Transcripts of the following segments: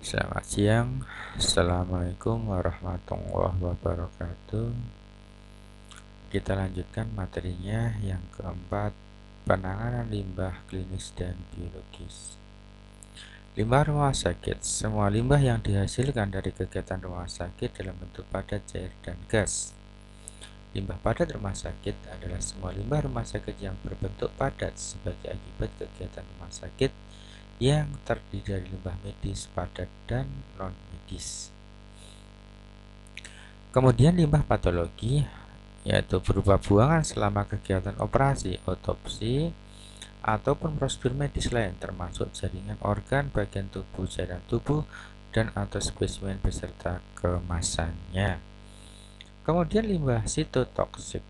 Selamat siang. Assalamualaikum warahmatullahi wabarakatuh. Kita lanjutkan materinya yang keempat, penanganan limbah klinis dan biologis. Limbah rumah sakit. Semua limbah yang dihasilkan dari kegiatan rumah sakit dalam bentuk padat, cair, dan gas. Limbah padat rumah sakit adalah semua limbah rumah sakit yang berbentuk padat sebagai akibat kegiatan rumah sakit yang terdiri dari limbah medis, padat, dan non-medis. Kemudian limbah patologi, yaitu berupa buangan selama kegiatan operasi, otopsi, ataupun prosedur medis lain termasuk jaringan organ, bagian tubuh, cairan tubuh, dan atau spesimen beserta kemasannya. Kemudian limbah sitotoksik,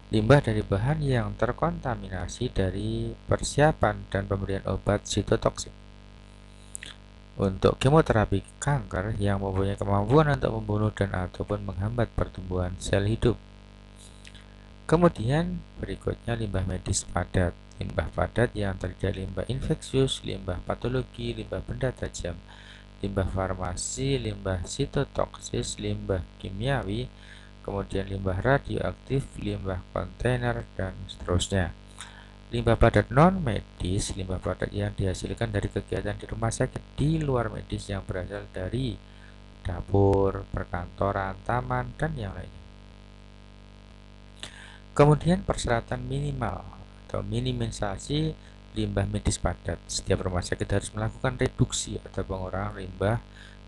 limbah dari bahan yang terkontaminasi dari persiapan dan pemberian obat sitotoksik untuk kemoterapi kanker yang mempunyai kemampuan untuk membunuh dan ataupun menghambat pertumbuhan sel hidup. Kemudian berikutnya limbah medis padat. Limbah padat yang terdiri dari limbah infeksius, limbah patologi, limbah benda tajam, limbah farmasi, limbah sitotoksis, limbah kimiawi, kemudian limbah radioaktif, limbah kontainer, dan seterusnya. Limbah padat non-medis, limbah padat yang dihasilkan dari kegiatan di rumah sakit di luar medis yang berasal dari dapur, perkantoran, taman, dan yang lainnya. Kemudian persyaratan minimal atau minimisasi limbah medis padat. Setiap rumah sakit harus melakukan reduksi atau pengurangan limbah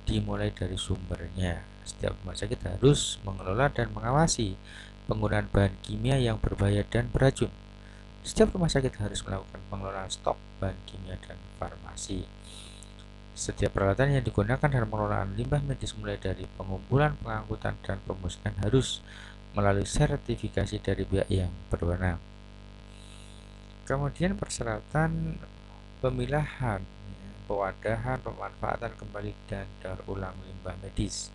dimulai dari sumbernya. Setiap rumah sakit harus mengelola dan mengawasi penggunaan bahan kimia yang berbahaya dan beracun. Setiap rumah sakit harus melakukan pengelolaan stok bahan kimia dan farmasi. Setiap peralatan yang digunakan dalam pengelolaan limbah medis mulai dari pengumpulan, pengangkutan, dan pemusnahan harus melalui sertifikasi dari pihak yang berwenang. Kemudian persyaratan pemilahan, pewadahan, pemanfaatan kembali, dan daur ulang limbah medis.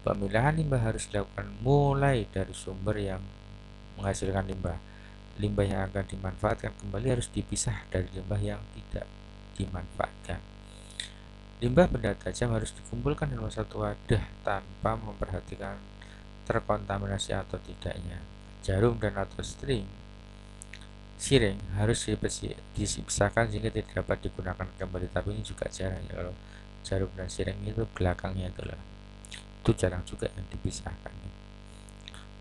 Pemilahan limbah harus dilakukan mulai dari sumber yang menghasilkan limbah. Limbah yang akan dimanfaatkan kembali harus dipisah dari limbah yang tidak dimanfaatkan. Limbah benda tajam harus dikumpulkan dalam satu wadah tanpa memperhatikan terkontaminasi atau tidaknya. Jarum dan atau siring harus dipisahkan sehingga tidak dapat digunakan kembali. Tapi ini juga jarang ya, kalau jarum dan siring itu belakangnya itu jarang juga yang dipisahkan.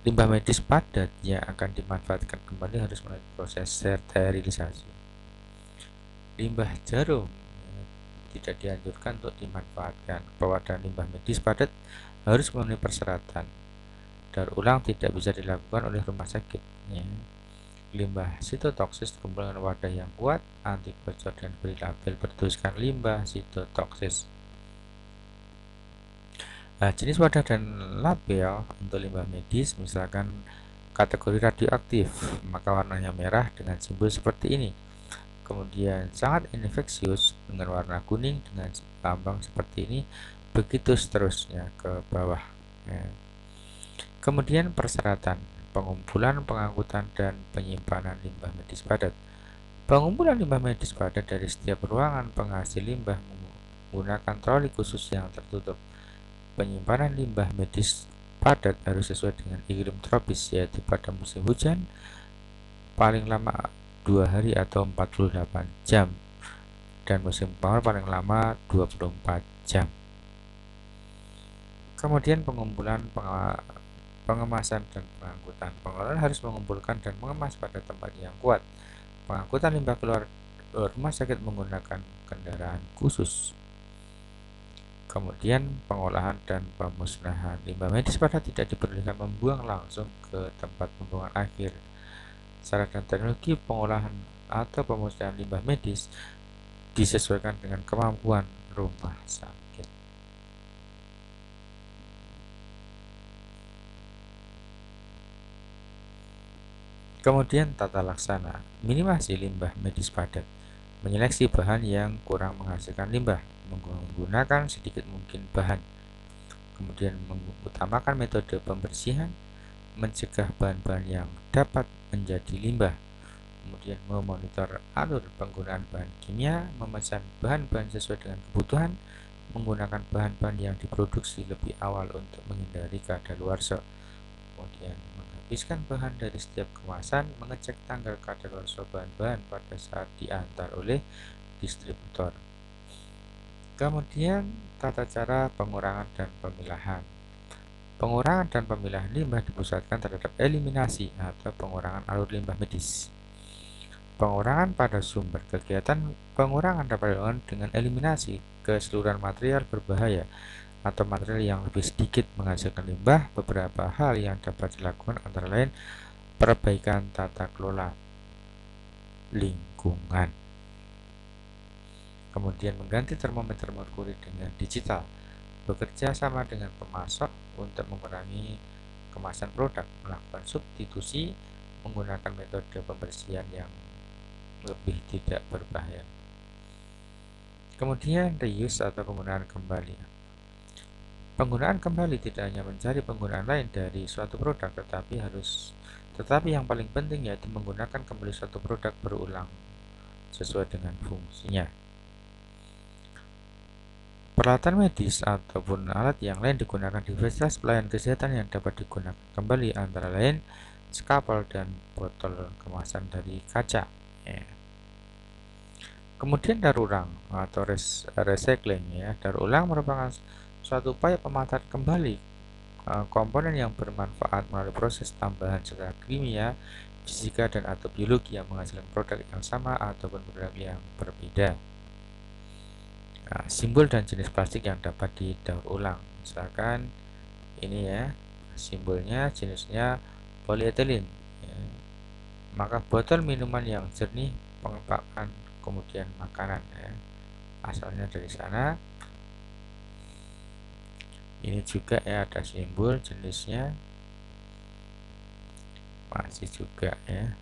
Limbah medis padat yang akan dimanfaatkan kembali harus melalui proses sterilisasi. Limbah jarum tidak dianjurkan untuk dimanfaatkan. Pewadahan limbah medis padat harus memenuhi persyaratan. Daur ulang tidak bisa dilakukan oleh rumah sakit. Limbah sitotoksis dikumpulkan wadah yang kuat, anti bocor, dan beri label bertuliskan limbah sitotoksis. Jenis wadah dan label untuk limbah medis, misalkan kategori radioaktif, maka warnanya merah dengan simbol seperti ini. Kemudian sangat infeksius dengan warna kuning dengan lambang seperti ini, begitu seterusnya ke bawah. Kemudian persyaratan pengumpulan, pengangkutan, dan penyimpanan limbah medis padat. Pengumpulan limbah medis padat dari setiap ruangan penghasil limbah menggunakan troli khusus yang tertutup. Penyimpanan limbah medis padat harus sesuai dengan iklim tropis, yaitu pada musim hujan paling lama 2 hari atau 48 jam dan musim kemarau paling lama 24 jam. Kemudian pengumpulan, pengemasan, dan pengangkutan. Pengelola harus mengumpulkan dan mengemas pada tempat yang kuat. Pengangkutan limbah keluar rumah sakit menggunakan kendaraan khusus. Kemudian pengolahan dan pemusnahan. Limbah medis padat tidak diperbolehkan membuang langsung ke tempat pembuangan akhir. Cara dan teknologi pengolahan atau pemusnahan limbah medis disesuaikan dengan kemampuan rumah sakit. Kemudian tata laksana, minimasi limbah medis padat, menyeleksi bahan yang kurang menghasilkan limbah, menggunakan sedikit mungkin bahan, kemudian mengutamakan metode pembersihan, mencegah bahan-bahan yang dapat menjadi limbah, kemudian memonitor alur penggunaan bahan kimia, memesan bahan-bahan sesuai dengan kebutuhan, menggunakan bahan-bahan yang diproduksi lebih awal untuk menghindari kadaluarsa, kemudian menghabiskan bahan dari setiap kemasan, mengecek tanggal kadaluarsa bahan-bahan pada saat diantar oleh distributor. Kemudian tata cara pengurangan dan pemilahan. Pengurangan dan pemilahan limbah dipusatkan terhadap eliminasi atau pengurangan alur limbah medis. Pengurangan pada sumber. Kegiatan pengurangan dapat dilakukan dengan eliminasi keseluruhan material berbahaya atau material yang lebih sedikit menghasilkan limbah. Beberapa hal yang dapat dilakukan antara lain perbaikan tata kelola lingkungan, kemudian mengganti termometer merkuri dengan digital, bekerja sama dengan pemasok untuk mengurangi kemasan produk, melakukan substitusi, menggunakan metode pembersihan yang lebih tidak berbahaya. Kemudian reuse atau penggunaan kembali. Penggunaan kembali tidak hanya mencari penggunaan lain dari suatu produk, tetapi yang paling penting yaitu menggunakan kembali suatu produk berulang sesuai dengan fungsinya. Peralatan medis ataupun alat yang lain digunakan di fasilitas pelayanan kesehatan yang dapat digunakan kembali antara lain skapel dan botol kemasan dari kaca. Kemudian daur ulang atau recycling. Daur ulang merupakan suatu upaya pemanfaatan kembali komponen yang bermanfaat melalui proses tambahan secara kimia, fisika, dan atau biologi yang menghasilkan produk yang sama ataupun produk yang berbeda. Simbol dan jenis plastik yang dapat didaur ulang, misalkan ini ya, simbolnya jenisnya polietilen ya. Maka botol minuman yang jernih, pengepakan, kemudian makanan ya, asalnya dari sana. Ini juga ya, ada simbol jenisnya masih juga ya.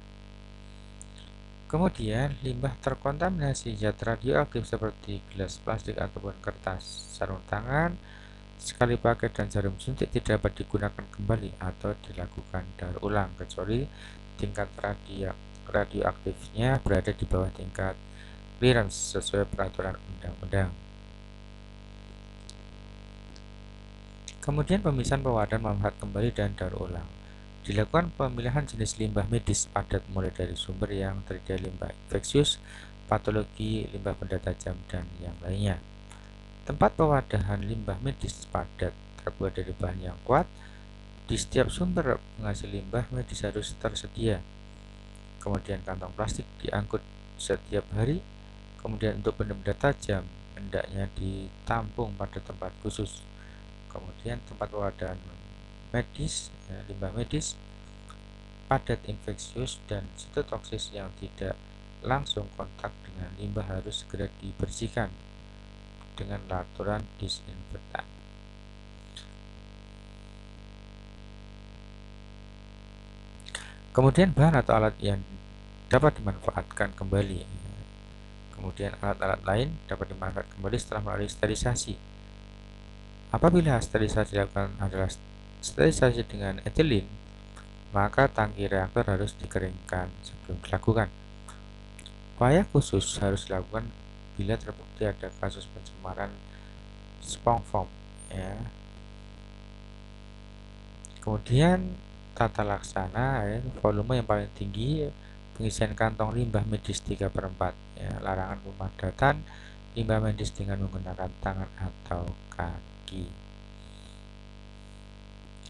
Kemudian limbah terkontaminasi zat radioaktif seperti gelas plastik ataupun kertas, sarung tangan, sekali pakai dan jarum suntik tidak dapat digunakan kembali atau dilakukan daur ulang kecuali tingkat radioaktifnya berada di bawah tingkat clearance sesuai peraturan undang-undang. Kemudian pemisahan, pewadah, memanfaat kembali dan daur ulang. Dilakukan pemilihan jenis limbah medis padat mulai dari sumber yang terdiri dari limbah infeksius, patologi, limbah benda tajam, dan yang lainnya. Tempat pewadahan limbah medis padat terbuat dari bahan yang kuat. Di setiap sumber penghasil limbah medis harus tersedia. Kemudian kantong plastik diangkut setiap hari. Kemudian untuk benda-benda tajam hendaknya ditampung pada tempat khusus. Kemudian tempat pewadahan medis, limbah medis padat infeksius dan sitotoksis yang tidak langsung kontak dengan limbah harus segera dibersihkan dengan larutan disinfektan. Kemudian bahan atau alat yang dapat dimanfaatkan kembali. Kemudian alat-alat lain dapat dimanfaatkan kembali setelah melalui sterilisasi. Apabila sterilisasi dilakukan adalah sterilisasi dengan etilen, maka tangki reaktor harus dikeringkan sebelum dilakukan. Upaya khusus harus dilakukan bila terbukti ada kasus pencemaran spong foam ya. Kemudian tata laksana volume yang paling tinggi, pengisian kantong limbah medis 3/4 ya. Larangan pemadatan limbah medis dengan menggunakan tangan atau kaki.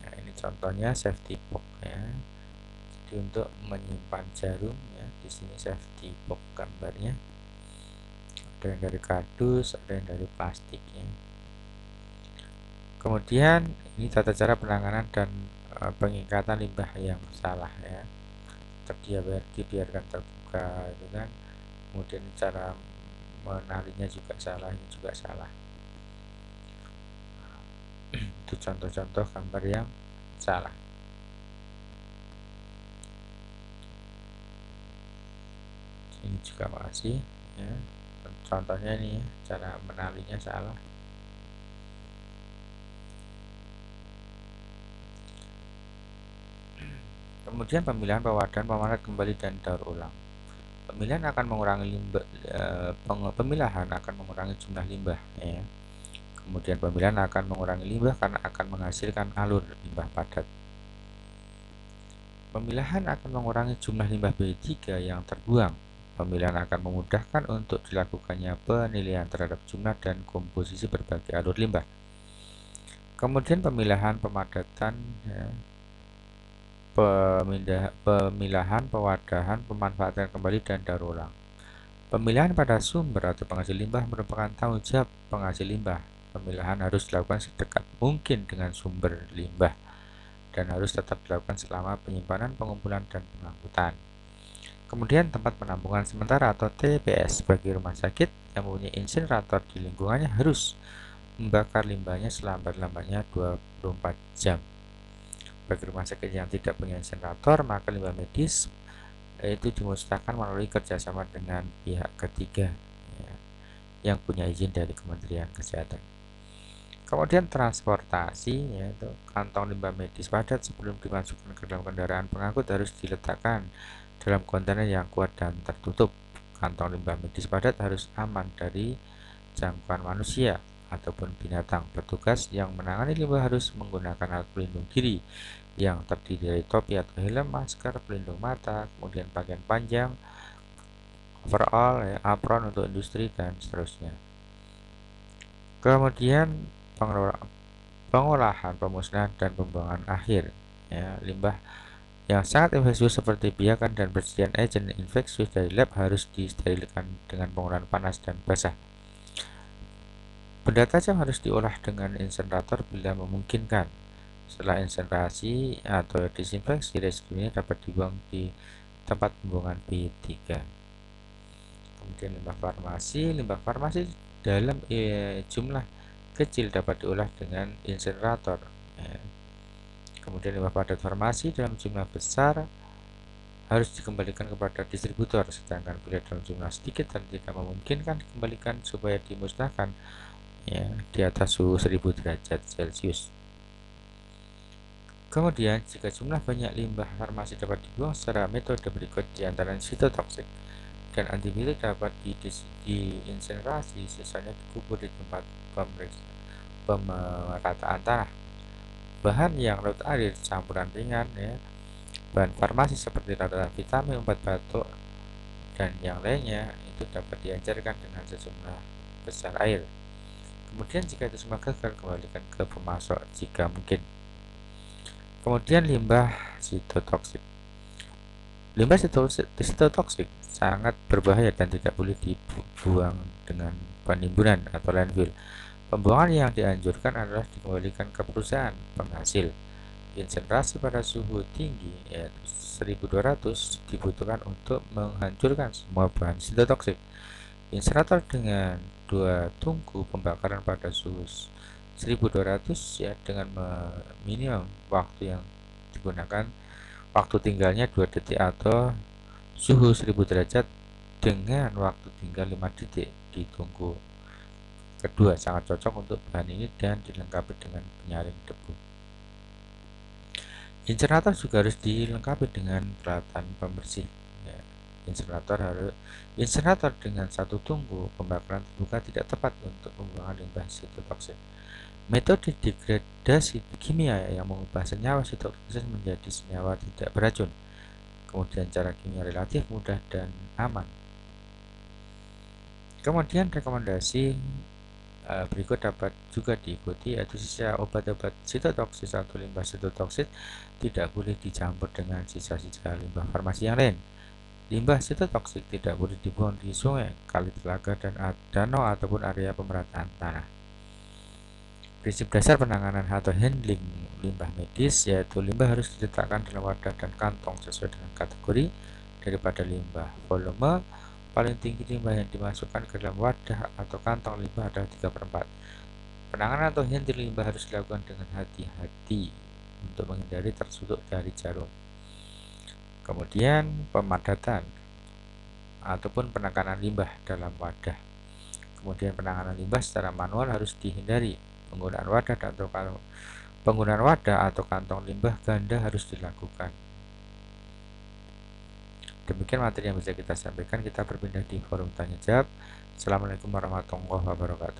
Nah, ini contohnya safety box ya. Jadi untuk menyimpan jarum ya, di sini safety box gambarnya. Ada yang dari kardus, ada yang dari plastik ya. Kemudian ini tata cara penanganan dan pengingkatan limbah yang salah ya. Dibiarkan terbuka itu kan. Kemudian cara menarinya juga salah, ini juga salah. Itu contoh-contoh gambar yang salah. Ini juga masih ya. Contohnya ini ya, cara menalinya salah. Kemudian pemilihan, pewadahan, pemanfaatan kembali dan daur ulang. Pemilihan akan mengurangi limbah, pemilahan akan mengurangi jumlah limbah, ya. Kemudian pemilihan akan mengurangi limbah karena akan menghasilkan alur limbah padat. Pemilahan akan mengurangi jumlah limbah B3 yang terbuang. Pemilihan akan memudahkan untuk dilakukannya penilaian terhadap jumlah dan komposisi berbagai alur limbah. Kemudian pemilahan pemadatan, ya, pemilahan, pewadahan, pemanfaatan kembali, dan daur ulang. Pemilihan pada sumber atau penghasil limbah merupakan tanggung jawab penghasil limbah. Pemilahan harus dilakukan sedekat mungkin dengan sumber limbah dan harus tetap dilakukan selama penyimpanan, pengumpulan, dan pengangkutan. Kemudian tempat penampungan sementara atau TPS bagi rumah sakit yang mempunyai insinerator di lingkungannya harus membakar limbahnya selambat-lambatnya 24 jam. Bagi rumah sakit yang tidak punya insinerator, maka limbah medis itu dimusnahkan melalui kerjasama dengan pihak ketiga, ya, yang punya izin dari Kementerian Kesehatan. Kemudian transportasi, yaitu kantong limbah medis padat sebelum dimasukkan ke dalam kendaraan pengangkut harus diletakkan dalam kontainer yang kuat dan tertutup. Kantong limbah medis padat harus aman dari jangkauan manusia ataupun binatang. Petugas yang menangani limbah harus menggunakan alat pelindung diri yang terdiri dari topi atau helm, masker, pelindung mata, kemudian pakaian panjang, overall, ya, apron untuk industri, dan seterusnya. Kemudian pengolahan, pemusnahan, dan pembuangan akhir, ya, limbah yang sangat infeksius seperti biakan dan persediaan agen infeksius dari lab harus disterilkan dengan pengolahan panas dan basah. Benda tajam harus diolah dengan insenerator bila memungkinkan. Setelah insentrasi atau disinfeksi, residu ini dapat dibuang di tempat pembuangan B3. Kemudian limbah farmasi dalam jumlah kecil dapat diolah dengan insenerator. Kemudian limbah padat farmasi dalam jumlah besar harus dikembalikan kepada distributor, sedangkan bila dalam jumlah sedikit dan tidak memungkinkan dikembalikan supaya dimusnahkan, ya, di atas suhu 1000 derajat Celcius. Kemudian, jika jumlah banyak limbah farmasi dapat dibuang secara metode berikut, diantaranya sitotoksik dan antibiotik dapat diinsinerasi, sisanya dikubur di tempat pemerataan tanah. Bahan yang larut air campuran ringan, ya, bahan farmasi seperti larutan vitamin, obat batuk, dan yang lainnya itu dapat diajarkan dengan sejumlah besar air. Kemudian jika itu semua gagal, kembalikan ke pemasok jika mungkin. Kemudian limbah sitotoksik. Limbah sitotoksik sangat berbahaya dan tidak boleh dibuang dengan penimbunan atau landfill. Pembuangan yang dianjurkan adalah dikembalikan ke perusahaan penghasil. Insinerasi pada suhu tinggi, yaitu 1200, dibutuhkan untuk menghancurkan semua bahan sitotoksik. Insinerator dengan 2 tungku pembakaran pada suhu 1200, ya, dengan minimum waktu yang digunakan, waktu tinggalnya 2 detik atau suhu 1000 derajat dengan waktu tinggal 5 detik di tungku kedua sangat cocok untuk bahan ini dan dilengkapi dengan penyaring debu. Insinerator juga harus dilengkapi dengan peralatan pembersih, ya. Insinerator dengan 1 tungku pembakaran terbuka tidak tepat untuk pembuangan limbah sitotoksik. Metode degradasi kimia yang mengubah senyawa sitoksin menjadi senyawa tidak beracun. Kemudian cara kimia relatif mudah dan aman. Kemudian rekomendasi berikut dapat juga diikuti, yaitu sisa obat-obat sitotoksis atau limbah sitotoksit tidak boleh dicampur dengan sisa-sisa limbah farmasi yang lain. Limbah sitotoksik tidak boleh dibuang di sungai, kali telaga, dan danau ataupun area pemerataan tanah. Prinsip dasar penanganan atau handling limbah medis, yaitu limbah harus diletakkan dalam wadah dan kantong sesuai dengan kategori daripada limbah. Volume paling tinggi limbah yang dimasukkan ke dalam wadah atau kantong limbah adalah 3/4. Penanganan atau handling limbah harus dilakukan dengan hati-hati untuk menghindari tersudut dari jarum. Kemudian pemadatan ataupun penekanan limbah dalam wadah. Kemudian penanganan limbah secara manual harus dihindari. Penggunaan wadah atau kantong limbah ganda harus dilakukan. Demikian materi yang bisa kita sampaikan. Kita berpindah di forum tanya jawab. Assalamualaikum warahmatullahi wabarakatuh.